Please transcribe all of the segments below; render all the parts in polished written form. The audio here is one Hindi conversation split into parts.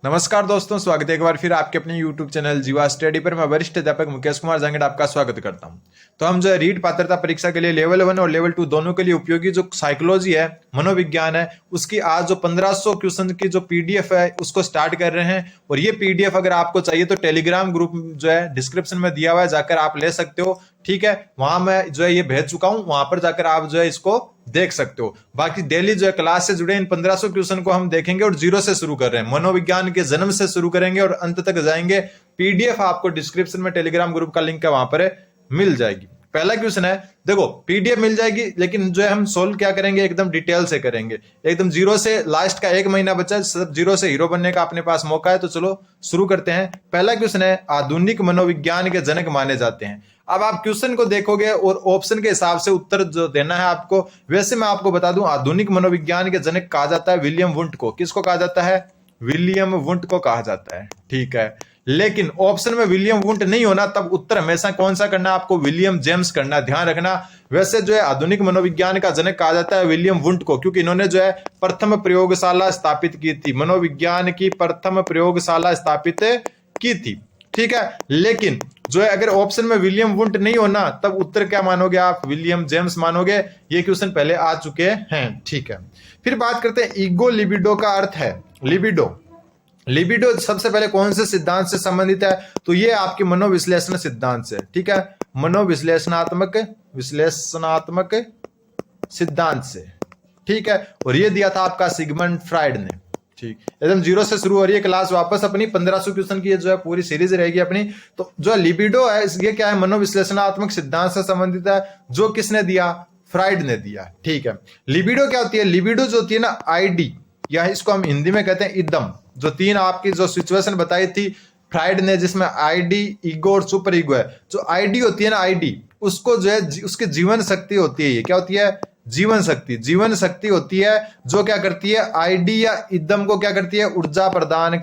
नमस्कार दोस्तों, स्वागत है एक बार फिर आपके अपने YouTube चैनल जीवा स्टडी पर। मैं वरिष्ठ अध्यापक मुकेश कुमार जांगड़ आपका स्वागत करता हूं। तो हम जो है रीट पात्रता परीक्षा के लिए लेवल 1 और लेवल 2 दोनों के लिए उपयोगी जो साइकोलॉजी है, मनोविज्ञान है, उसकी आज जो 1500 क्वेश्चन की जो पीडीएफ है उसको स्टार्ट कर रहे हैं। और ये पीडीएफ अगर आपको चाहिए तो टेलीग्राम ग्रुप जो है डिस्क्रिप्शन में दिया हुआ है, जाकर आप ले सकते हो। ठीक है, वहां मैं जो है ये भेज चुका हूं, वहां पर जाकर आप जो है इसको देख सकते हो। बाकी डेली जो है क्लास से जुड़े इन 1500 क्वेश्चन को हम देखेंगे और जीरो से शुरू कर रहे हैं। मनोविज्ञान के जन्म से शुरू करेंगे और अंत तक जाएंगे। पीडीएफ आपको डिस्क्रिप्शन में टेलीग्राम ग्रुप का लिंक है, वहां पर मिल जाएगी। पहला क्वेश्चन है, देखो पीडीएफ मिल जाएगी, लेकिन जो है हम सोल्व क्या करेंगे, एकदम डिटेल से करेंगे। एकदम जीरो से, लास्ट का 1 महीना बचा, सब जीरो से हीरो बनने का अपने पास मौका है। तो चलो शुरू करते हैं। पहला क्वेश्चन है, आधुनिक मनोविज्ञान के जनक माने जाते हैं। अब आप क्वेश्चन को देखोगे और ऑप्शन के हिसाब से उत्तर जो देना है आपको। वैसे मैं आपको बता दूं, आधुनिक मनोविज्ञान के जनक कहा जाता है विलियम वुंट को। किसको कहा जाता है? विलियम वुंट को कहा जाता है। ठीक है, लेकिन ऑप्शन में विलियम वुंट नहीं होना, तब उत्तर हमेशा कौन सा करना? आपको विलियम जेम्स करना, ध्यान रखना। वैसे जो है आधुनिक मनोविज्ञान का जनक कहा जाता है विलियम वुंट को, क्योंकि इन्होंने जो है प्रथम प्रयोगशाला स्थापित की थी। मनोविज्ञान की प्रथम प्रयोगशाला स्थापित की थी। ठीक है, लेकिन जो है अगर ऑप्शन में विलियम वुंट नहीं होना, तब उत्तर क्या मानोगे आप? विलियम जेम्स मानोगे। ये क्वेश्चन पहले आ चुके हैं। ठीक है, फिर बात करते हैं ईगो लिबिडो का अर्थ है। लिबिडो सबसे पहले कौन से सिद्धांत से संबंधित है? तो ये आपके मनोविश्लेषण सिद्धांत से। ठीक है, मनोविश्लेषणात्मक सिद्धांत से। ठीक है, और ये दिया था आपका सिगमंड फ्राइड ने। ठीक, एकदम जीरो से शुरू हो रही है क्लास। वापस अपनी 1500 क्वेश्चन की जो है पूरी सीरीज रहेगी अपनी। तो जो लिबिडो है, ये क्या है? मनोविश्लेषणात्मक सिद्धांत से संबंधित है। जो किसने दिया? फ्राइड ने दिया। ठीक है, लिबिडो क्या होती है? लिबिडो जो होती है ना, आईडी, या इसको हम हिंदी में कहते हैं इदम। जो 3 आपकी जो सिचुएशन बताई थी फ्राइड ने, जिसमें आईडी, ईगो और सुपर ईगो है। जो आईडी होती है ना, आईडी, उसको जो है उसकी जीवन शक्ति होती है। ये क्या होती है? जीवन शक्ति होती है, जो क्या करती है? आईडी या इदम को क्या करती है? ऊर्जा प्रदान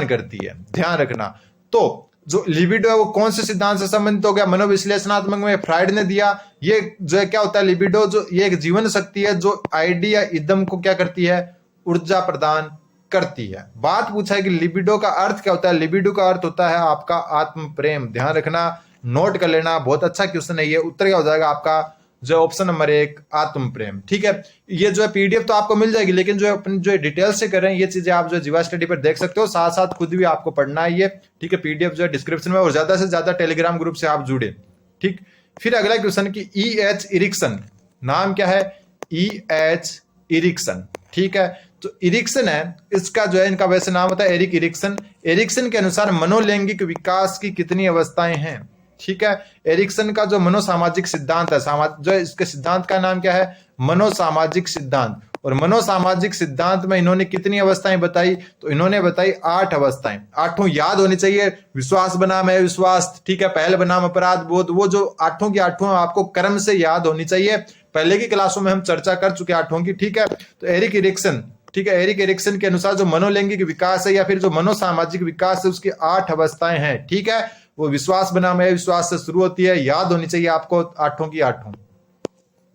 करती है। ध्यान रखना। तो जो लिबिडो है वो कौन से सिद्धांत से संबंधित हो गया? मनोविश्लेषणात्मक में फ्राइड ने दिया। ये जो है क्या होता है? लिबिडो जो ये एक जीवन शक्ति है, जो आईडी या इदम को क्या करती है? ऊर्जा प्रदान करती है। बात पूछा है कि लिबिडो का अर्थ क्या होता है? लिबिडो का अर्थ होता है आपका आत्म प्रेम। ध्यान रखना, नोट कर लेना, बहुत अच्छा क्वेश्चन है ये। उत्तर क्या हो जाएगा आपका? जो ऑप्शन नंबर 1, आत्म प्रेम। ठीक है, ये जो है पीडीएफ तो आपको मिल जाएगी, लेकिन जो अपनी जो डिटेल से कर रहे हैं ये चीजें आप जो जीवा स्टडी पर देख सकते हो। साथ साथ खुद भी आपको पढ़ना है ये। ठीक है, पीडीएफ जो है डिस्क्रिप्शन में, और ज्यादा से ज्यादा टेलीग्राम ग्रुप से आप जुड़े। ठीक, फिर अगला क्वेश्चन की E.H. इरिक्सन, नाम क्या है? E.H. इरिक्सन। ठीक है, तो इरिक्सन है, इसका जो है इनका वैसे नाम होता है एरिक इरिक्सन। एरिक्सन के अनुसार मनोलैंगिक विकास की कितनी अवस्थाएं हैं? ठीक है, एरिक्सन का जो मनोसामाजिक सिद्धांत है, जो इसके सिद्धांत का नाम क्या है? मनोसामाजिक सिद्धांत। और मनोसामाजिक सिद्धांत में इन्होंने कितनी अवस्थाएं बताई? तो इन्होंने बताई 8 अवस्थाएं। 8 याद होनी चाहिए। विश्वास बनाम अविश्वास, ठीक है, पहल बनाम अपराध बोध, वो जो 8 की 8 आपको क्रम से याद होनी चाहिए। पहले की क्लासों में हम चर्चा कर चुके 8 की। ठीक है, तो एरिक इरिक्सन, ठीक है, एरिक इरिक्सन के अनुसार जो मनोलैंगिक विकास है या फिर जो मनोसामाजिक विकास है, उसकी 8 अवस्थाएं हैं। ठीक है, वो विश्वास बनाम अविश्वास से शुरू होती है। याद होनी चाहिए आपको 8 की 8।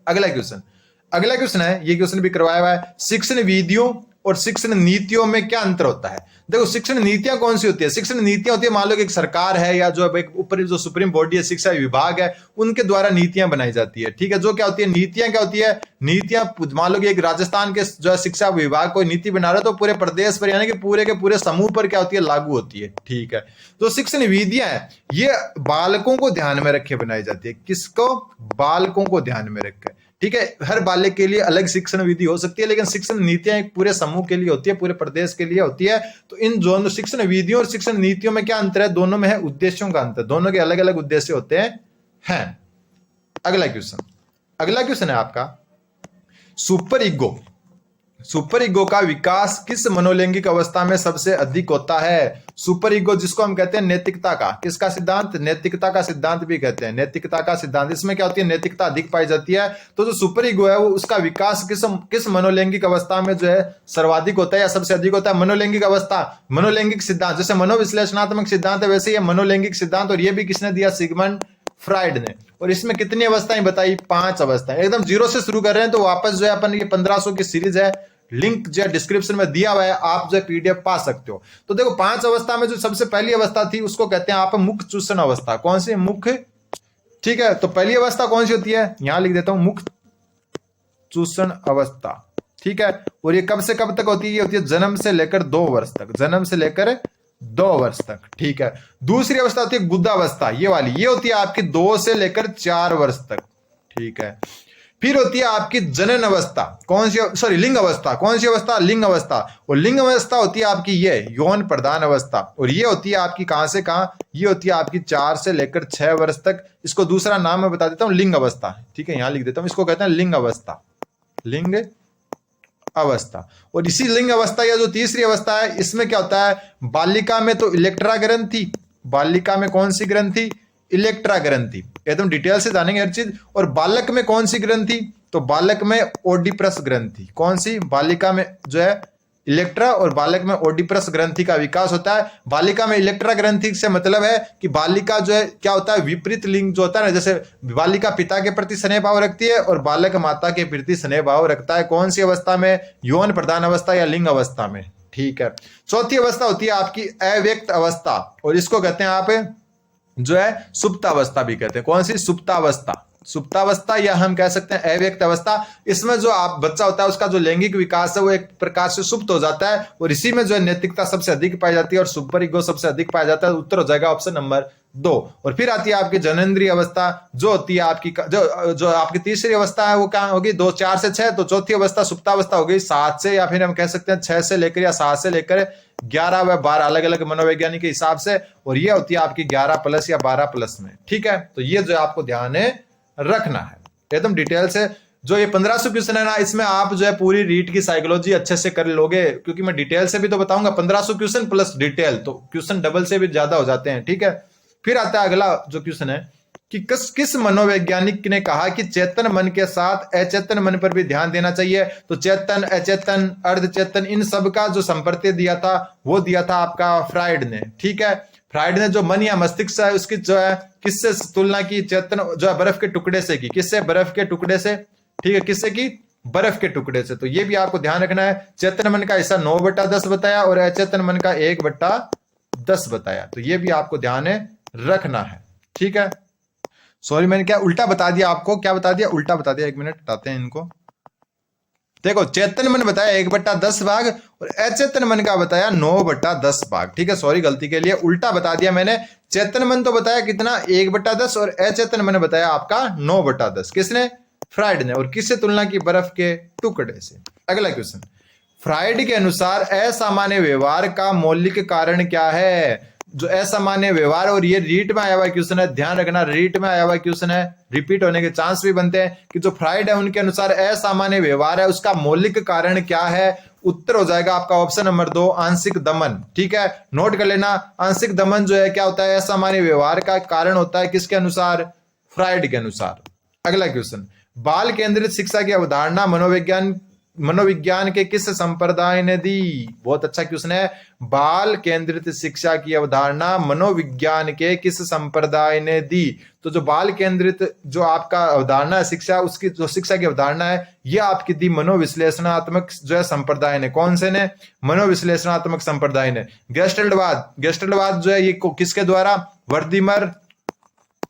अगला क्वेश्चन है, ये क्वेश्चन भी करवाया हुआ है, शिक्षण विधियों और शिक्षण नीतियों में क्या अंतर होता है? देखो, शिक्षण नीतियां कौन सी होती है? शिक्षण नीतियां होती है, मान लो कि एक सरकार है या जो एक ऊपर जो सुप्रीम बॉडी है, शिक्षा विभाग है, उनके द्वारा नीतियां बनाई जाती है। ठीक है, जो क्या होती है? नीतियां क्या होती है? नीतियां, मान लो कि एक राजस्थान के जो है शिक्षा विभाग कोई नीति बना रहा है, तो पूरे प्रदेश पर यानी कि पूरे के पूरे समूह पर क्या होती है? लागू होती है। ठीक है, तो शिक्षण विधियां है, ये बालकों को ध्यान में रखे बनाई जाती है। किसको? बालकों को ध्यान में रखे। ठीक है, हर बालक के लिए अलग शिक्षण विधि हो सकती है, लेकिन शिक्षण नीतियां एक पूरे समूह के लिए होती है, पूरे प्रदेश के लिए होती है। तो इन दोनों शिक्षण विधियों और शिक्षण नीतियों में क्या अंतर है? दोनों में है उद्देश्यों का अंतर। दोनों के अलग अलग उद्देश्य होते हैं। अगला क्वेश्चन है आपका, सुपर ईगो का विकास किस मनोलैंगिक अवस्था में सबसे अधिक होता है? सुपर ईगो, जिसको हम कहते हैं नैतिकता का, किसका सिद्धांत? नैतिकता का सिद्धांत भी कहते हैं। नैतिकता का सिद्धांत, इसमें क्या होती है? नैतिकता अधिक पाई जाती है। तो जो सुपर ईगो है, वो उसका विकास किस मनोलैंगिक अवस्था में जो है सर्वाधिक होता है या सबसे अधिक होता है? मनोलैंगिक अवस्था, मनोलैंगिक सिद्धांत, जैसे मनोविश्लेषणात्मक सिद्धांत है, वैसे ये मनोलैंगिक सिद्धांत। और ये भी किसने दिया? सिगमंड फ्राइड ने। और इसमें कितनी अवस्थाएं बताई? 5 अवस्थाएं। एकदम जीरो से शुरू कर रहे हैं, तो वापस जो है अपन ये 1500 की सीरीज है, लिंक जो है डिस्क्रिप्शन में दिया हुआ है, आप जो है पीडीएफ पा सकते हो। तो देखो 5 अवस्था में जो सबसे पहली अवस्था थी उसको कहते हैं आप मुख चूषण अवस्था। कौन सी? मुख, ठीक है। तो पहली अवस्था कौन सी होती है? यहां लिख देता हूं, मुख चूषण अवस्था, ठीक है। और ये कब से कब तक होती है? ये होती है जन्म से लेकर 2 वर्ष तक, जन्म से लेकर 2 वर्ष तक, ठीक है। दूसरी अवस्था होती है गुदावस्था, ये वाली, ये होती है आपकी 2 से लेकर 4 वर्ष तक, ठीक है। फिर होती है आपकी जनन अवस्था, कौन सी? सॉरी, लिंग अवस्था। कौन सी अवस्था? लिंग अवस्था। और लिंग अवस्था होती है आपकी ये यौन प्रदान अवस्था, और ये होती है आपकी कहां से कहां? ये होती है आपकी 4 से लेकर 6 वर्ष तक। इसको दूसरा नाम मैं बता देता हूं, लिंग अवस्था, ठीक है। यहां लिख देता हूं, इसको कहते हैं लिंग अवस्था, लिंग अवस्था। और इसी लिंग अवस्था या जो तीसरी अवस्था है, इसमें क्या होता है? बालिका में तो इलेक्ट्रा ग्रंथि, बालिका में कौन सी ग्रंथि? इलेक्ट्रा ग्रंथि, एकदम डिटेल से जानेंगे हर चीज। और बालक में कौन सी ग्रंथि? तो बालक में ओडिपरस ग्रंथि। कौन सी? बालिका में जो है इलेक्ट्रा और बालक में ओडिपरस ग्रंथि का विकास होता है। बालिका में इलेक्ट्रा ग्रंथि से मतलब है कि बालिका जो है क्या होता है? विपरीत लिंग जो होता है ना, जैसे बालिका पिता के प्रति स्नेह भाव रखती है और बालक माता के प्रति स्नेह भाव रखता है। कौन सी अवस्था में? यौन प्रधान अवस्था या लिंग अवस्था में, ठीक है। चौथी अवस्था होती है आपकी अव्यक्त अवस्था, और इसको कहते हैं आप जो है सुप्तावस्था भी कहते हैं। कौन सी? सुप्तावस्था, सुप्तावस्था, या हम कह सकते हैं अव्यक्त अवस्था। इसमें जो आप बच्चा होता है उसका जो लैंगिक विकास है वो एक प्रकार से सुप्त हो जाता है, और इसी में जो है नैतिकता सबसे अधिक पाई जाती है और सुपर ईगो सबसे अधिक पाया जाता है। उत्तर हो जाएगा ऑप्शन नंबर 2। और फिर आती है आपकी जननेंद्रिय अवस्था, जो होती है आपकी जो आपकी तीसरी अवस्था है वो क्या होगी? 2, 4 से 6। तो चौथी अवस्था सुप्तावस्था हो गई 7 से, या फिर हम कह सकते हैं 6 से लेकर या 7 से लेकर 11 व 12, अलग अलग मनोवैज्ञानिक के हिसाब से। और ये होती है आपकी 11+ या 12+ में, ठीक है। तो ये जो आपको ध्यान रखना है एकदम डिटेल से। जो ये 1500 क्वेश्चन है ना, इसमें आप जो है पूरी रीट की साइकोलॉजी अच्छे से कर लोगे, क्योंकि मैं डिटेल से भी तो बताऊंगा। 1500 क्वेश्चन प्लस डिटेल, तो क्वेश्चन डबल से भी ज्यादा हो जाते हैं, ठीक है। फिर आता है अगला जो क्वेश्चन है कि किस मनोवैज्ञानिक ने कहा कि चेतन मन के साथ अचेतन मन पर भी ध्यान देना चाहिए? तो चेतन, अचेतन, अर्धचेतन, इन सब का जो संपर्क दिया था वो दिया था आपका फ्राइड ने, ठीक है। फ्राइड ने जो मन या मस्तिष्क है उसकी जो है किससे तुलना की? चेतन जो है बर्फ के टुकड़े से की। किससे? बर्फ के टुकड़े से, ठीक है। किससे की? बर्फ के टुकड़े से। तो ये भी आपको ध्यान रखना है। चेतन मन का हिस्सा 9/10 बताया और अचेतन मन का 1/10 बताया। तो ये भी आपको ध्यान रखना है, ठीक है। सॉरी, मैंने क्या उल्टा बता दिया आपको? क्या बता दिया? उल्टा बता दिया। 1 मिनट हटाते हैं इनको। देखो, चेतन मन बताया 1/10 भाग और अचेतन मन का बताया 9/10 भाग, ठीक है। सॉरी, गलती के लिए उल्टा बता दिया मैंने। चेतन मन तो बताया कितना? 1/10 और अचेतन मन बताया आपका 9/10। किसने? फ्राइड ने। और किससे तुलना की? बर्फ के टुकड़े से। अगला क्वेश्चन, फ्राइड के अनुसार असामान्य व्यवहार का मौलिक कारण क्या है? जो असामान्य व्यवहार, और ये रीट में आया हुआ क्वेश्चन है, ध्यान रखना, रीट में आया हुआ क्वेश्चन है, रिपीट होने के चांस भी बनते हैं। कि जो फ्राइड है उनके अनुसार असामान्य व्यवहार है उसका मौलिक कारण क्या है? उत्तर हो जाएगा आपका ऑप्शन नंबर 2, आंशिक दमन, ठीक है। नोट कर लेना, आंशिक दमन जो है क्या होता है? असामान्य व्यवहार का कारण होता है। किसके अनुसार? फ्राइड के अनुसार। अगला क्वेश्चन, बाल केंद्रित शिक्षा की अवधारणा मनोविज्ञान के किस संप्रदाय ने दी? बहुत अच्छा क्वेश्चन है। बाल केंद्रित शिक्षा की अवधारणा मनोविज्ञान के किस संप्रदाय ने दी? तो जो बाल केंद्रित जो आपका अवधारणा है शिक्षा, उसकी जो शिक्षा की अवधारणा है ये आपकी दी मनोविश्लेषणात्मक जो है संप्रदाय ने। कौन से ने? मनोविश्लेषणात्मक संप्रदाय ने। गेस्टल्टवाद जो है ये किसके द्वारा?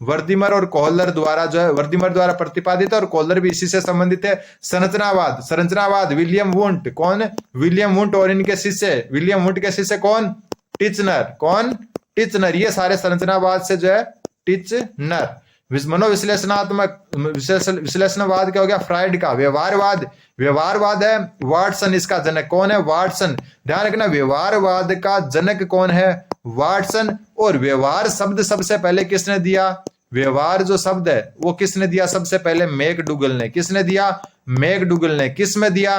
वर्दिमर और कोहलर द्वारा जो है, वर्दिमर द्वारा प्रतिपादित है और कोहलर भी इसी से संबंधित है। संरचनावाद विलियम वुंट। कौन? विलियम वुंट और इनके शिष्य, विलियम वुंट के शिष्य कौन? टिचनर। कौन? टिचनर। ये सारे संरचनावाद से जो है टिचनर। मनोविश्लेषणात्मक विश्लेषणवाद क्या हो गया? फ्राइड का। व्यवहारवाद है वाटसन इसका जनक। कौन है? वाटसन। ध्यान रखना, व्यवहारवाद का जनक कौन है? वाटसन। और व्यवहार शब्द सबसे पहले किसने दिया? व्यवहार जो शब्द है वो किसने दिया सबसे पहले? मैकडूगल ने। किसने दिया? मैकडूगल ने। किस में दिया?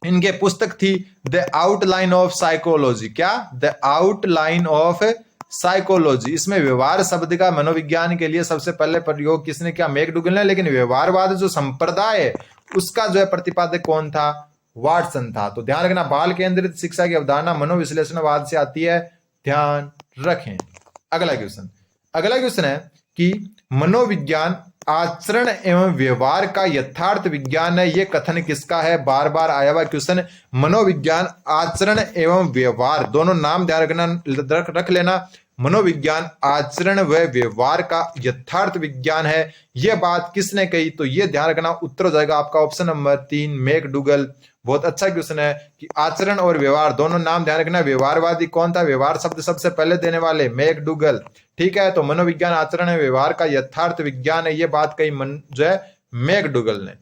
इनके पुस्तक थी द आउटलाइन ऑफ साइकोलॉजी। क्या? The outline of psychology. इसमें व्यवहार शब्द का मनोविज्ञान के लिए सबसे पहले प्रयोग किसने किया? मैकडूगल ने। लेकिन व्यवहारवाद जो संप्रदाय है उसका जो है प्रतिपादक कौन था? वाटसन था। तो ध्यान रखना, बाल केंद्रित शिक्षा की अवधारणा मनोविश्लेषणवाद से आती है, ध्यान रखें। अगला क्वेश्चन है कि मनोविज्ञान आचरण एवं व्यवहार का यथार्थ विज्ञान है, ये कथन किसका है? बार बार आया हुआ क्वेश्चन। मनोविज्ञान आचरण एवं व्यवहार दोनों नाम ध्यान रखना, रख लेना। मनोविज्ञान आचरण व व्यवहार का यथार्थ विज्ञान है, यह बात किसने कही? तो यह ध्यान रखना, उत्तर हो जाएगा आपका ऑप्शन नंबर 3 मैकडूगल। बहुत अच्छा क्वेश्चन है कि आचरण और व्यवहार दोनों नाम ध्यान रखना। व्यवहारवादी कौन था? व्यवहार शब्द सबसे पहले देने वाले मैकडूगल। ठीक है, तो मनोविज्ञान आचरण और व्यवहार का यथार्थ विज्ञान है, ये बात कही जो है मैकडूगल ने।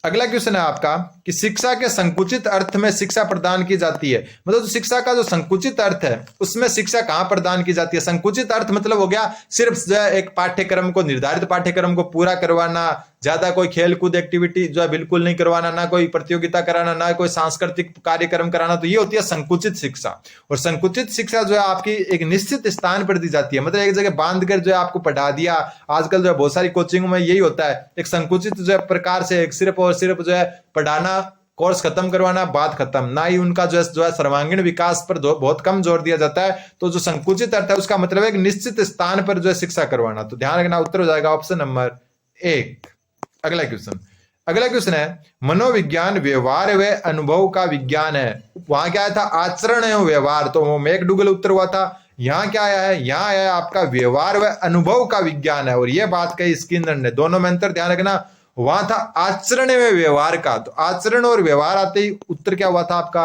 अगला क्वेश्चन है आपका कि शिक्षा के संकुचित अर्थ में शिक्षा प्रदान की जाती है, मतलब शिक्षा का जो संकुचित अर्थ है उसमें शिक्षा कहां प्रदान की जाती है? संकुचित अर्थ मतलब हो गया सिर्फ जो है एक पाठ्यक्रम को, निर्धारित पाठ्यक्रम को पूरा करवाना, ज्यादा कोई खेल कूद एक्टिविटी जो है बिल्कुल नहीं करवाना, ना कोई प्रतियोगिता कराना, ना कोई सांस्कृतिक कार्यक्रम कराना, तो ये होती है संकुचित शिक्षा। और संकुचित शिक्षा जो है आपकी एक निश्चित स्थान पर दी जाती है, मतलब एक जगह बांध कर जो है आपको पढ़ा दिया। आजकल जो है बहुत सारी कोचिंगों में यही होता है, एक संकुचित जो है प्रकार से एक सिर्फ और सिर्फ जो है पढ़ाना, कोर्स खत्म करवाना, बात खत्म, ना ही उनका जो है सर्वांगीण विकास पर बहुत कम जोर दिया जाता है। तो जो संकुचित अर्थ है उसका मतलब है एक निश्चित स्थान पर जो है शिक्षा करवाना। तो ध्यान रखना, उत्तर हो जाएगा ऑप्शन नंबर 1। अगला क्वेश्चन है मनोविज्ञान व्यवहार व अनुभव का विज्ञान है। वहां क्या आया था? आचरण एवं व्यवहार, तो वो मैकडूगल उत्तर हुआ था। यहां क्या आया है? यहां आया है आपका व्यवहार व अनुभव का विज्ञान है, और यह बात कही स्किनर ने। दोनों में अंतर ध्यान रखना, वहां था आचरण एवं व्यवहार का, तो आचरण और व्यवहार आते ही उत्तर क्या हुआ था आपका?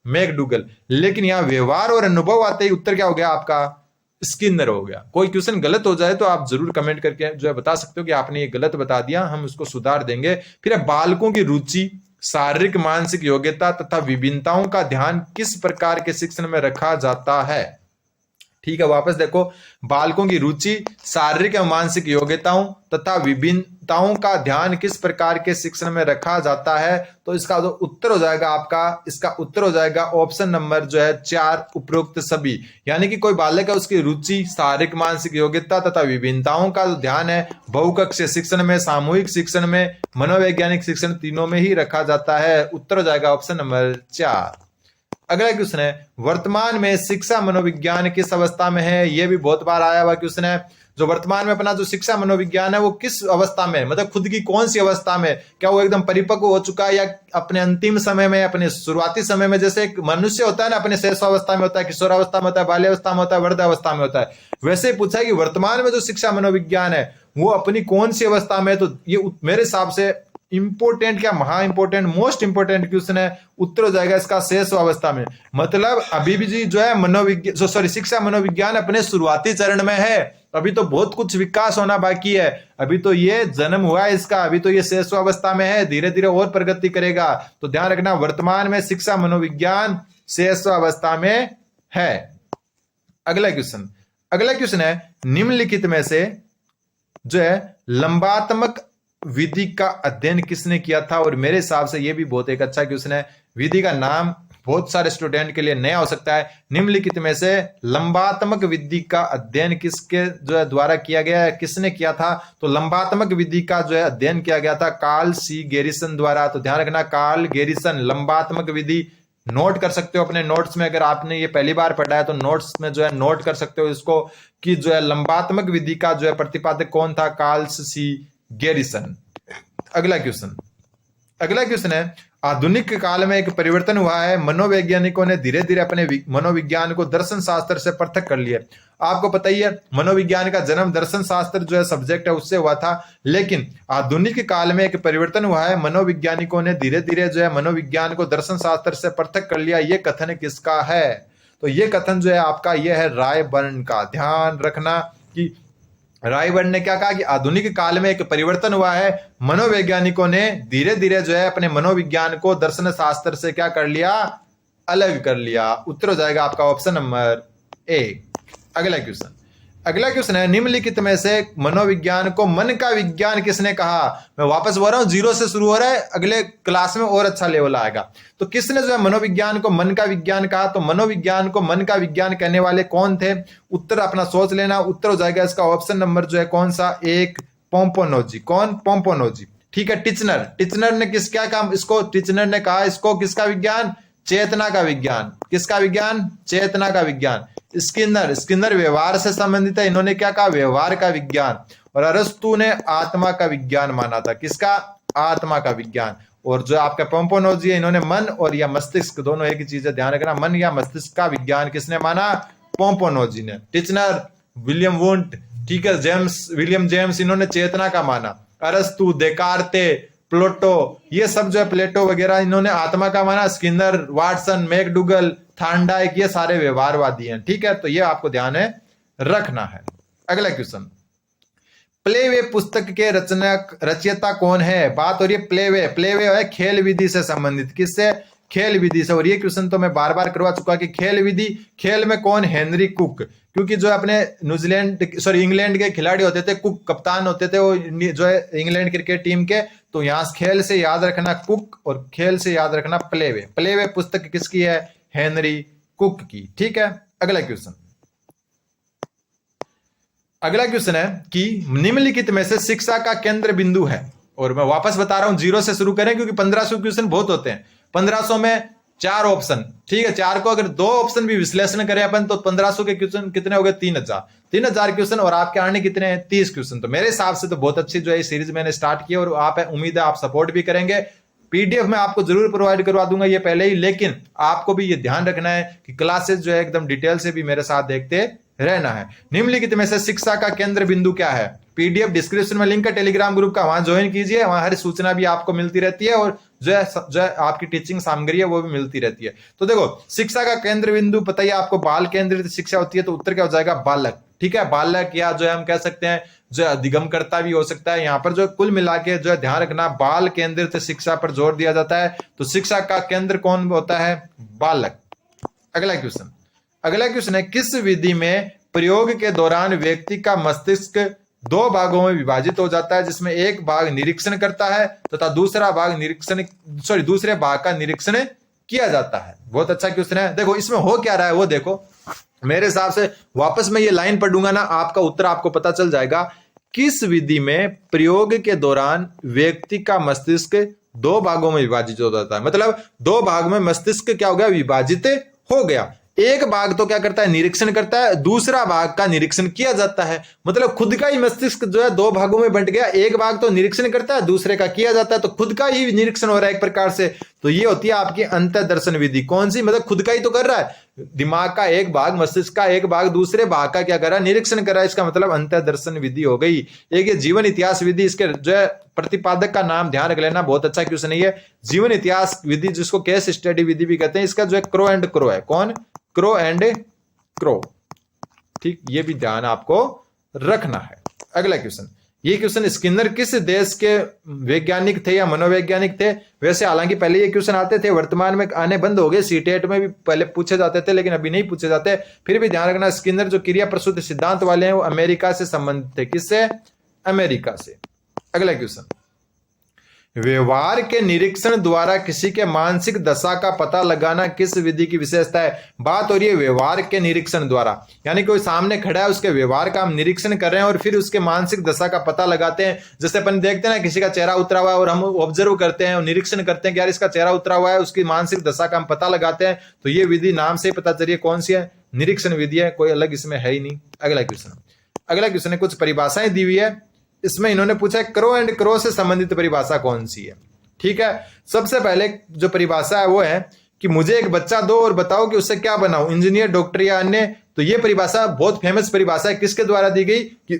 मैकडूगल। लेकिन यहां व्यवहार और अनुभव आते ही उत्तर क्या हो गया आपका? स्किनर हो गया। कोई क्वेश्चन गलत हो जाए तो आप जरूर कमेंट करके जो है बता सकते हो कि आपने ये गलत बता दिया, हम उसको सुधार देंगे। फिर बालकों की रुचि, शारीरिक मानसिक योग्यता तथा विभिन्नताओं का ध्यान किस प्रकार के शिक्षण में रखा जाता है? ठीक है, वापस देखो, बालकों की रुचि, शारीरिक एवं मानसिक योग्यताओं तथा विभिन्नताओं का ध्यान किस प्रकार के शिक्षण में रखा जाता है? तो इसका जो उत्तर हो जाएगा आपका, इसका उत्तर हो जाएगा ऑप्शन नंबर जो है 4 उपरोक्त सभी। यानी कि कोई बालक है उसकी रुचि, शारीरिक मानसिक योग्यता तथा विभिन्नताओं का जो ध्यान है बहुकक्षीय शिक्षण में, सामूहिक शिक्षण में, मनोवैज्ञानिक शिक्षण, तीनों में ही रखा जाता है। उत्तर हो जाएगा ऑप्शन नंबर 4। अगला क्वेश्चन है वर्तमान में शिक्षा मनोविज्ञान किस अवस्था में है? यह भी बहुत बार आया हुआ क्वेश्चन है। जो वर्तमान में अपना जो शिक्षा मनोविज्ञान है वो किस अवस्था में, मतलब खुद की कौन सी अवस्था में? क्या वो एकदम परिपक्व हो चुका है, या अपने अंतिम समय में, अपने शुरुआती समय में? जैसे एक मनुष्य होता है ना, अपने शैशवावस्था में होता है, किशोरावस्था में होता है, बाल्यावस्था में होता है, वृद्धावस्था में होता है, वैसे ही पूछा है कि वर्तमान में जो शिक्षा मनोविज्ञान है वो अपनी कौन सी अवस्था में है? तो ये मेरे हिसाब से इंपोर्टेंट, क्या महा इंपोर्टेंट, मोस्ट इंपोर्टेंट क्वेश्चन है। उत्तर हो जाएगा इसका शेष अवस्था में। मतलब अभी भी जो है मनोविज्ञान शिक्षा मनोविज्ञान अपने शुरुआती चरण में है, अभी तो बहुत कुछ विकास होना बाकी है। अभी तो ये जन्म हुआ है इसका, अभी तो ये शेष अवस्था में है, धीरे धीरे और प्रगति करेगा। तो ध्यान रखना, वर्तमान में शिक्षा मनोविज्ञान शेष अवस्था में है। अगला क्वेश्चन है निम्नलिखित में से जो है लंबात्मक विधि का अध्ययन किसने किया था? और मेरे हिसाब से यह भी बहुत एक अच्छा क्वेश्चन है। विधि का नाम बहुत सारे स्टूडेंट के लिए नया हो सकता है। निम्नलिखित में से लंबात्मक विधि का अध्ययन किसके जो है द्वारा किया गया है, किसने किया था? तो लंबात्मक विधि का जो है अध्ययन किया गया था कार्ल सी गेरिसन द्वारा। तो ध्यान रखना, कार्ल गेरिसन लंबात्मक विधि नोट कर सकते हो अपने नोट्स में। अगर आपने ये पहली बार पढ़ा है तो नोट्स में जो है नोट कर सकते हो इसको कि जो है लंबात्मक विधि का जो है प्रतिपादक कौन था? कार्ल सी गेरिसन। अगला क्वेश्चन है आधुनिक काल में एक परिवर्तन हुआ है, मनोवैज्ञानिकों ने धीरे धीरे अपने मनोविज्ञान को दर्शन शास्त्र से पृथक कर लिया। आपको पता ही है मनोविज्ञान का जन्म दर्शन शास्त्र जो है सब्जेक्ट है उससे हुआ था, लेकिन आधुनिक काल में एक परिवर्तन हुआ है, मनोविज्ञानिकों ने धीरे धीरे जो है मनोविज्ञान को दर्शन शास्त्र से पृथक कर लिया। ये कथन किसका है? तो ये कथन जो है आपका ये है रायबर्न का। ध्यान रखना कि रायबर्न ने क्या कहा कि आधुनिक काल में एक परिवर्तन हुआ है, मनोवैज्ञानिकों ने धीरे धीरे जो है अपने मनोविज्ञान को दर्शन शास्त्र से क्या कर लिया? अलग कर लिया। उत्तर हो जाएगा आपका ऑप्शन नंबर 1। अगला क्वेश्चन है निम्नलिखित में से मनोविज्ञान को मन का विज्ञान किसने कहा? मैं वापस बोल रहा हूं, 0 से शुरू हो रहा है, अगले क्लास में और अच्छा लेवल आएगा। तो किसने जो है मनोविज्ञान को मन का विज्ञान कहा? तो मनोविज्ञान को मन का विज्ञान कहने वाले कौन थे? उत्तर अपना सोच लेना। उत्तर हो जाएगा इसका ऑप्शन नंबर जो है कौन सा? 1 पोम्पोनोजी। कौन? पोम्पोनोजी। ठीक है, टिचनर ने क्या काम इसको? टिचनर ने कहा इसको किसका विज्ञान? चेतना का विज्ञान। किसका विज्ञान? चेतना का विज्ञान। स्किनर व्यवहार से संबंधित है, इन्होंने क्या कहा? व्यवहार का विज्ञान। और अरस्तु ने आत्मा का विज्ञान माना था। किसका? आत्मा का विज्ञान। और जो आपका पोम्पोनोजी है, इन्होंने मन और या मस्तिष्क, दोनों एक ही चीज है, ध्यान रखना। मन या मस्तिष्क का विज्ञान किसने माना? पोम्पोनोजी ने। टिचनर, विलियम वुंट, ठीक है, विलियम जेम्स, इन्होंने चेतना का माना। अरस्तु, देकार्ते, प्लेटो, ये सब जो है, प्लेटो वगैरह, इन्होंने आत्मा का माना। स्किनर, वाटसन, मैकडूगल, थार्नडाइक, ये सारे व्यवहारवादी हैं। ठीक है, तो ये आपको ध्यान है रखना है। अगला क्वेश्चन, प्लेवे पुस्तक के रचयिता कौन है? बात हो रही है प्लेवे। प्लेवे है खेल विधि से संबंधित। किससे? खेल विधि से। और ये क्वेश्चन तो मैं बार बार करवा चुका कि खेल विधि, खेल में कौन? Henry cook. क्योंकि जो अपने इंग्लैंड के खिलाड़ी होते थे, कुक कप्तान होते थे वो जो है इंग्लैंड क्रिकेट टीम के। तो यहां खेल से याद रखना कुक और खेल से याद रखना प्लेवे। प्लेवे पुस्तक किसकी है? हेनरी कुक की। ठीक है, अगला क्वेश्चन। अगला क्वेश्चन है कि निम्नलिखित में से शिक्षा का केंद्र बिंदु है। और मैं वापस बता रहा हूं, 0 से शुरू करें, क्योंकि 1500 क्वेश्चन बहुत होते हैं। 1500 में 4 ऑप्शन, ठीक है, 4 को अगर 2 ऑप्शन भी विश्लेषण करें अपन तो 1500 के क्वेश्चन कितने हो गए? 3000 क्वेश्चन। और आपके आने कितने हैं? 30 क्वेश्चन। तो मेरे हिसाब से तो बहुत अच्छी जो है सीरीज मैंने स्टार्ट की और आप उम्मीद है आप सपोर्ट भी करेंगे। पीडीएफ में आपको जरूर प्रोवाइड करवा दूंगा ये पहले ही, लेकिन आपको भी ये ध्यान रखना है कि क्लासेस जो है एकदम डिटेल से भी मेरे साथ देखते रहना है। निम्नलिखित में से शिक्षा का केंद्र बिंदु क्या है? पीडीएफ डिस्क्रिप्शन में लिंक है टेलीग्राम ग्रुप का, वहां ज्वाइन कीजिए। वहां हर सूचना भी आपको मिलती रहती है और जो है आपकी टीचिंग सामग्री है वो भी मिलती रहती है। तो देखो, शिक्षा का केंद्र बिंदु पता ही आपको, बाल केंद्रित शिक्षा होती है, तो उत्तर क्या हो जाएगा? बालक। ठीक है, बालक, या जो है हम कह सकते हैं जो अधिगमकर्ता भी हो सकता है। यहाँ पर जो कुल मिला के जो है ध्यान रखना, बाल केंद्रित शिक्षा पर जोर दिया जाता है। तो शिक्षा का केंद्र कौन होता है? बालक। अगला क्वेश्चन है, किस विधि में प्रयोग के दौरान व्यक्ति का मस्तिष्क 2 भागों में विभाजित हो जाता है, जिसमें एक भाग निरीक्षण करता है तथा दूसरे भाग का निरीक्षण किया जाता है? बहुत अच्छा क्वेश्चन है। देखो इसमें हो क्या रहा है वो देखो। मेरे हिसाब से वापस मैं ये लाइन पढ़ूंगा ना, आपका उत्तर आपको पता चल जाएगा। किस विधि में प्रयोग के दौरान व्यक्ति का मस्तिष्क 2 भागों में विभाजित हो जाता है? मतलब 2 भाग में मस्तिष्क क्या हो गया? विभाजित हो गया। एक भाग तो क्या करता है? निरीक्षण करता है, दूसरा भाग का निरीक्षण किया जाता है। मतलब खुद का ही मस्तिष्क जो है 2 भागों में बंट गया। एक भाग तो निरीक्षण करता है, दूसरे का किया जाता है, तो खुद का ही निरीक्षण हो रहा है एक प्रकार से। तो ये होती है आपकी अंतर्दर्शन विधि। कौन सी? मतलब खुद का ही तो कर रहा है। दिमाग का एक भाग, मस्तिष्क का एक भाग दूसरे भाग का क्या कर रहा है? निरीक्षण कर रहा है। इसका मतलब अंतर्दर्शन विधि हो गई। एक ये जीवन इतिहास विधि, इसके जो है प्रतिपादक का नाम ध्यान रख लेना, बहुत अच्छा क्वेश्चन है ये। जीवन इतिहास विधि, जिसको केस स्टडी विधि भी कहते हैं, इसका जो है क्रो एंड क्रो है। कौन? Crow and crow. ठीक, ये भी ध्यान आपको रखना है। अगला क्वेश्चन, ये क्वेश्चन, स्किनर किस देश के वैज्ञानिक थे या मनोवैज्ञानिक थे? वैसे हालांकि पहले ये क्वेश्चन आते थे, वर्तमान में आने बंद हो गए। सीटेट में भी पहले पूछे जाते थे, लेकिन अभी नहीं पूछे जाते। फिर भी ध्यान रखना, स्किनर जो क्रिया प्रसूति सिद्धांत वाले हैं वो अमेरिका से संबंधित थे। किससे? अमेरिका से। अगला क्वेश्चन, व्यवहार के निरीक्षण द्वारा किसी के मानसिक दशा का पता लगाना किस विधि की विशेषता है? बात हो रही है व्यवहार के निरीक्षण द्वारा, यानी कोई सामने खड़ा है, उसके व्यवहार का हम निरीक्षण कर रहे हैं और फिर उसके मानसिक दशा का पता लगाते हैं। जैसे अपन देखते हैं ना, किसी का चेहरा उतरा हुआ है और हम ऑब्जर्व करते हैं और निरीक्षण करते हैं कि यार इसका चेहरा उतरा हुआ है, उसकी मानसिक दशा का हम पता लगाते हैं। तो ये विधि नाम से पता चलिए कौन सी है? निरीक्षण विधि है, कोई अलग इसमें है ही नहीं। अगला क्वेश्चन है, कुछ परिभाषाएं दी हुई है, इसमें इन्होंने पूछा है क्रो एंड क्रो से संबंधित परिभाषा कौन सी है? ठीक है, सबसे पहले जो परिभाषा है वो है कि मुझे एक बच्चा दो और बताओ कि उससे क्या बनाऊं, इंजीनियर, डॉक्टर या अन्य। तो ये परिभाषा बहुत फेमस परिभाषा है। किसके द्वारा दी गई? कि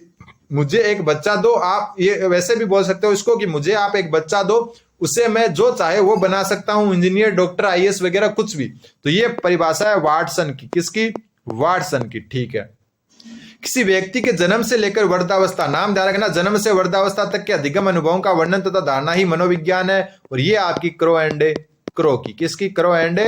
मुझे एक बच्चा दो। आप ये वैसे भी बोल सकते हो इसको कि मुझे आप एक बच्चा दो, उससे मैं जो चाहे वो बना सकता हूं, इंजीनियर, डॉक्टर, आईएएस वगैरह कुछ भी। तो ये परिभाषा है वाटसन की। किसकी? वाटसन की। ठीक है, किसी व्यक्ति के जन्म से लेकर वृद्धावस्था, नाम ध्यान रखना, जन्म से वृद्धावस्था तक के अधिगम अनुभवों का वर्णन तथा धारणा ही मनोविज्ञान है। और ये आपकी क्रो एंड क्रो की। किसकी? क्रो एंड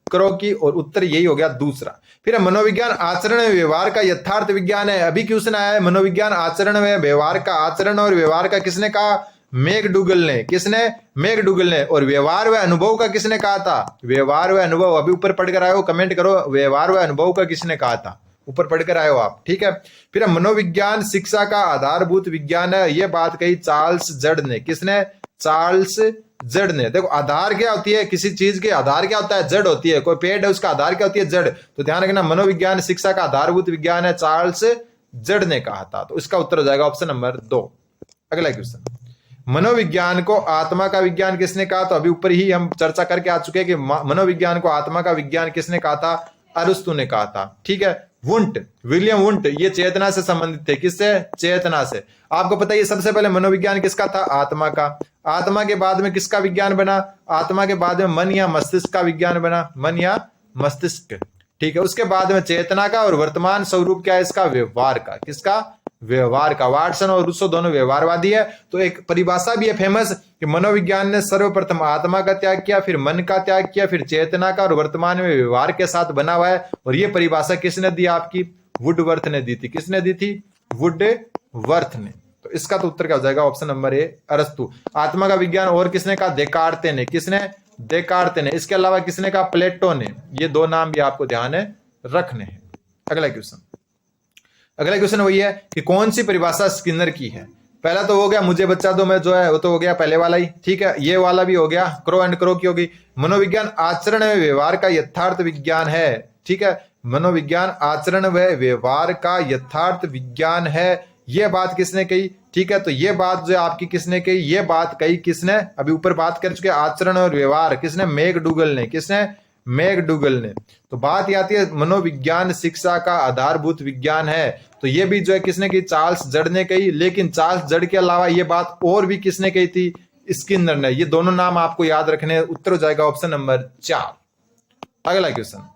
क्रो की। और उत्तर यही हो गया दूसरा। फिर मनोविज्ञान आचरण में व्यवहार का यथार्थ विज्ञान है। अभी क्वेश्चन आया है, मनोविज्ञान आचरण में व्यवहार का। आचरण और व्यवहार का किसने कहा? मैकडूगल ने। किसने? मैकडूगल ने। और व्यवहार व अनुभव का किसने कहा था? व्यवहार व अनुभव। अभी ऊपर पढ़कर आए हो, कमेंट करो, व्यवहार व अनुभव का किसने कहा था? ऊपर पढ़कर आए हो आप। ठीक है, फिर मनोविज्ञान शिक्षा का आधारभूत विज्ञान है। यह बात कही चार्ल्स जड़ ने। किसने? चार्ल्स जड़ ने। देखो आधार क्या होती है किसी चीज के? आधार क्या होता है? जड़ होती है। कोई पेड़ है, उसका आधार क्या होती है? जड़। तो ध्यान रखना, मनोविज्ञान शिक्षा का आधारभूत विज्ञान है, चार्ल्स जड़ ने कहा था। तो इसका उत्तर हो जाएगा ऑप्शन नंबर 2। अगला क्वेश्चन, मनोविज्ञान को आत्मा का विज्ञान किसने कहा? तो अभी ऊपर ही हम चर्चा करके आ चुके हैं कि मनोविज्ञान को आत्मा का विज्ञान किसने कहा था? अरस्तु ने कहा था। ठीक है, वुंट, विलियम वुंट, ये चेतना से संबंधित थे। किससे? चेतना से। आपको पता है ये सबसे पहले मनोविज्ञान किसका था? आत्मा का। आत्मा के बाद में किसका विज्ञान बना? आत्मा के बाद में मन या मस्तिष्क का विज्ञान बना, मन या मस्तिष्क। ठीक है, उसके बाद में चेतना का, और वर्तमान स्वरूप क्या है इसका? व्यवहार का। किसका? व्यवहार का। वाटसन और रूसो दोनों व्यवहारवादी है। तो एक परिभाषा भी है फेमस कि मनोविज्ञान ने सर्वप्रथम आत्मा का त्याग किया, फिर मन का त्याग किया, फिर चेतना का, और वर्तमान में व्यवहार के साथ बना हुआ है। और ये परिभाषा किसने दी? आपकी वुडवर्थ ने दी थी। किसने दी थी? वुडवर्थ ने। तो इसका तो उत्तर क्या हो जाएगा? ऑप्शन नंबर ए, अरस्तु। आत्मा का विज्ञान और किसने कहा? देकार्ते ने। किसने? देकार्ते ने। इसके अलावा किसने कहा? प्लेटो ने। ये दो नाम भी आपको ध्यान रखने हैं। अगला क्वेश्चन, अगला क्वेश्चन वही है कि कौन सी परिभाषा स्किनर की है? पहला तो हो गया मुझे बच्चा दो में, जो है वो तो हो गया पहले वाला ही। ठीक है, ये वाला भी हो गया, क्रो एंड क्रो की होगी। मनोविज्ञान आचरण में व्यवहार का यथार्थ विज्ञान है। ठीक है, मनोविज्ञान आचरण व व्यवहार का यथार्थ विज्ञान है। ये बात किसने कही? ठीक है, तो ये बात जो आपकी किसने कही? ये बात कही किसने? अभी ऊपर बात कर चुके आचरण और व्यवहार। किसने? मैकडूगल ने। किसने? मैकडूगल ने। तो बात आती है मनोविज्ञान शिक्षा का आधारभूत विज्ञान है। तो ये भी जो है किसने कही? चार्ल्स जड़ ने कही। लेकिन चार्ल्स जड़ के अलावा ये बात और भी किसने कही थी? स्किनर ने। ये दोनों नाम आपको याद रखने। उत्तर हो जाएगा ऑप्शन नंबर 4। अगला क्वेश्चन,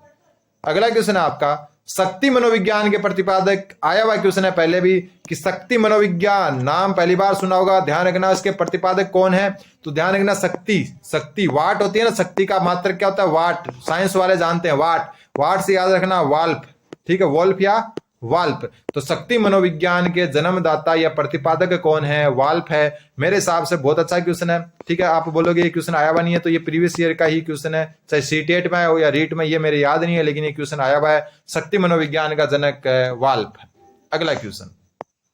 अगला क्वेश्चन है आपका शक्ति मनोविज्ञान के प्रतिपादक। आया हुआ क्वेश्चन है पहले भी कि शक्ति मनोविज्ञान नाम पहली बार सुना होगा। ध्यान रखना इसके प्रतिपादक कौन है? तो ध्यान रखना शक्ति, शक्ति वाट होती है ना, शक्ति का मात्रक क्या होता है? वाट। साइंस वाले जानते हैं वाट। वाट से याद रखना वाल्फ। ठीक है, वोल्फ या वाल्फ। तो शक्ति मनोविज्ञान के जन्मदाता या प्रतिपादक कौन है? वाल्फ है। मेरे हिसाब से बहुत अच्छा क्वेश्चन है। ठीक है, आप बोलोगे ये क्वेश्चन आया हुआ नहीं है, तो ये प्रीवियस ईयर का ही क्वेश्चन है, चाहे सीटेट में हो या रीट में, ये मेरे याद नहीं है, लेकिन ये क्वेश्चन आया हुआ है। शक्ति मनोविज्ञान का जनक वाल्फ। अगला क्वेश्चन,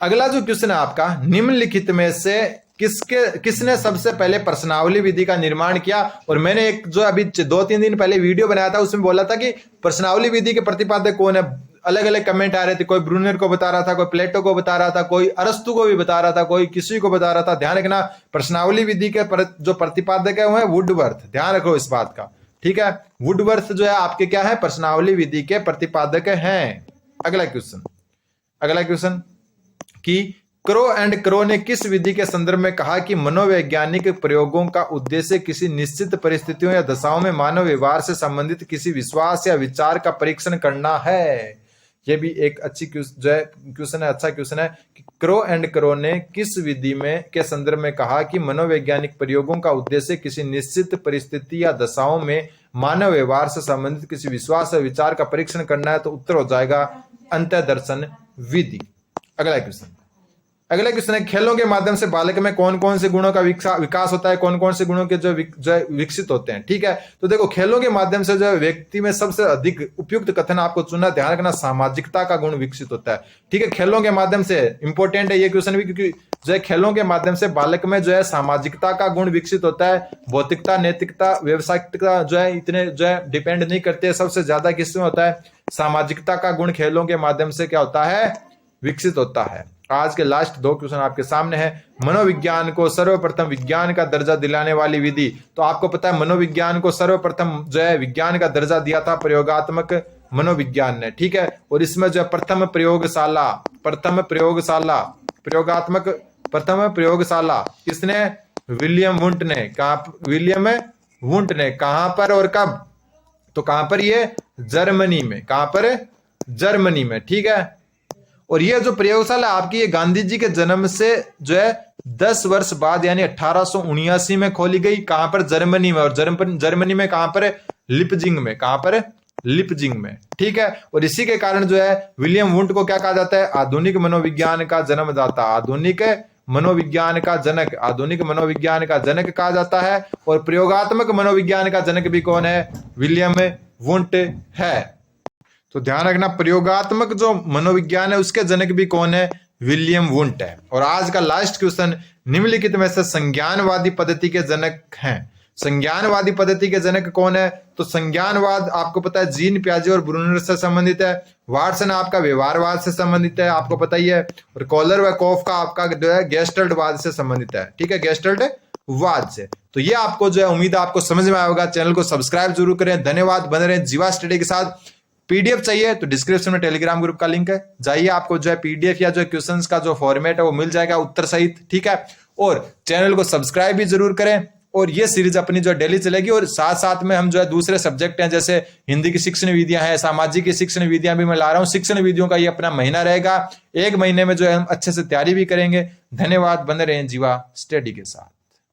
अगला जो क्वेश्चन है आपका, निम्नलिखित में से किसने सबसे पहले प्रश्नावली विधि का निर्माण किया? और मैंने एक जो अभी 2-3 दिन पहले वीडियो बनाया था उसमें बोला था कि प्रश्नावली विधि के प्रतिपादक कौन है। अलग अलग कमेंट आ रहे थे, कोई ब्रूनर को बता रहा था, कोई प्लेटो को बता रहा था, कोई अरस्तु को भी बता रहा था, कोई किसी को बता रहा था। ध्यान रखना प्रश्नावली विधि के जो प्रतिपादक है वो है वुडवर्थ। ध्यान रखो इस बात का। ठीक है, वुडवर्थ जो है आपके क्या है? प्रश्नावली विधि के प्रतिपादक हैं। अगला क्वेश्चन, अगला क्वेश्चन कि क्रो एंड क्रो ने किस विधि के संदर्भ में कहा कि मनोवैज्ञानिक प्रयोगों का उद्देश्य किसी निश्चित परिस्थितियों या दशाओं में मानव व्यवहार से संबंधित किसी विश्वास या विचार का परीक्षण करना है? ये भी एक अच्छी क्वेश्चन है, अच्छा क्वेश्चन है कि क्रो एंड क्रो ने किस विधि में के संदर्भ में कहा कि मनोवैज्ञानिक प्रयोगों का उद्देश्य किसी निश्चित परिस्थिति या दशाओं में मानव व्यवहार से संबंधित किसी विश्वास या विचार का परीक्षण करना है? तो उत्तर हो जाएगा अंतःदर्शन विधि। अगला क्वेश्चन, अगला क्वेश्चन है खेलों के माध्यम से बालक में कौन कौन से गुणों का विकास होता है? कौन कौन से गुणों के जो विकसित होते हैं? ठीक है, तो देखो खेलों के माध्यम से जो व्यक्ति में सबसे अधिक उपयुक्त कथन आपको चुनना, ध्यान रखना, सामाजिकता का गुण विकसित होता है। ठीक है, खेलों के माध्यम से इंपॉर्टेंट है ये क्वेश्चन भी, क्योंकि जो है खेलों के माध्यम से बालक में जो है सामाजिकता का गुण विकसित होता है। भौतिकता, नैतिकता, व्यवसायिकता जो है इतने जो है डिपेंड नहीं करते। सबसे ज्यादा किसमें होता है? सामाजिकता का गुण खेलों के माध्यम से क्या होता है? विकसित होता है। आज के लास्ट 2 क्वेश्चन आपके सामने है। मनोविज्ञान को सर्वप्रथम विज्ञान का दर्जा दिलाने वाली विधि। तो आपको पता है मनोविज्ञान को सर्वप्रथम जो है विज्ञान का दर्जा दिया था प्रयोगात्मक मनोविज्ञान ने। ठीक है, और इसमें जो है प्रथम प्रयोगशाला किसने? विलियम वुंट ने। विलियम वुंट ने। कहां पर और कब? तो कहां पर? ये जर्मनी में। कहां पर? जर्मनी में। ठीक है, और ये जो प्रयोगशाला आपकी ये गांधी जी के जन्म से जो है 10 वर्ष बाद यानी 1879 में खोली गई। कहां पर? जर्मनी में। और जर्मनी में कहां पर? लिपजिंग में। कहां पर? लिपजिंग में। ठीक है, और इसी के कारण जो है विलियम वुंट को क्या कहा जाता है? आधुनिक मनोविज्ञान का जन्मदाता, आधुनिक मनोविज्ञान का जनक, आधुनिक मनोविज्ञान का जनक कहा जाता है। और प्रयोगात्मक मनोविज्ञान का जनक भी कौन है? विलियम वुंट है। तो ध्यान रखना प्रयोगात्मक जो मनोविज्ञान है उसके जनक भी कौन है? विलियम वुंट है। और आज का लास्ट क्वेश्चन, निम्नलिखित में से संज्ञानवादी पद्धति के जनक हैं। संज्ञानवादी पद्धति के जनक कौन है? तो संज्ञानवाद आपको पता है जीन पियाजे और ब्रूनर से संबंधित है। वाटसन आपका व्यवहारवाद से संबंधित है, आपको पता ही है। और कॉलर व कॉफ का आपका जो है गेस्टल्टवाद से संबंधित है, ठीक है, गेस्टल्टवाद से। तो ये आपको जो है उम्मीद है आपको समझ में आया होगा। चैनल को सब्सक्राइब जरूर करें। धन्यवाद, बने रहें जीवा स्टडी के साथ। पीडीएफ चाहिए तो डिस्क्रिप्शन में टेलीग्राम ग्रुप का लिंक है, जाइए, आपको जो है पीडीएफ या जो क्वेश्चंस का जो फॉर्मेट है वो मिल जाएगा उत्तर सहित, ठीक है। और चैनल को सब्सक्राइब भी जरूर करें। और ये सीरीज अपनी जो डेली चलेगी, और साथ साथ में हम जो है दूसरे सब्जेक्ट हैं, जैसे हिंदी की शिक्षण विधियां हैं, सामाजिक की शिक्षण विधियां भी मैं ला रहा हूं। शिक्षण विधियों का ये अपना महीना रहेगा, 1 महीने में जो है हम अच्छे से तैयारी भी करेंगे। धन्यवाद, बने रहें जीवा स्टडी के साथ।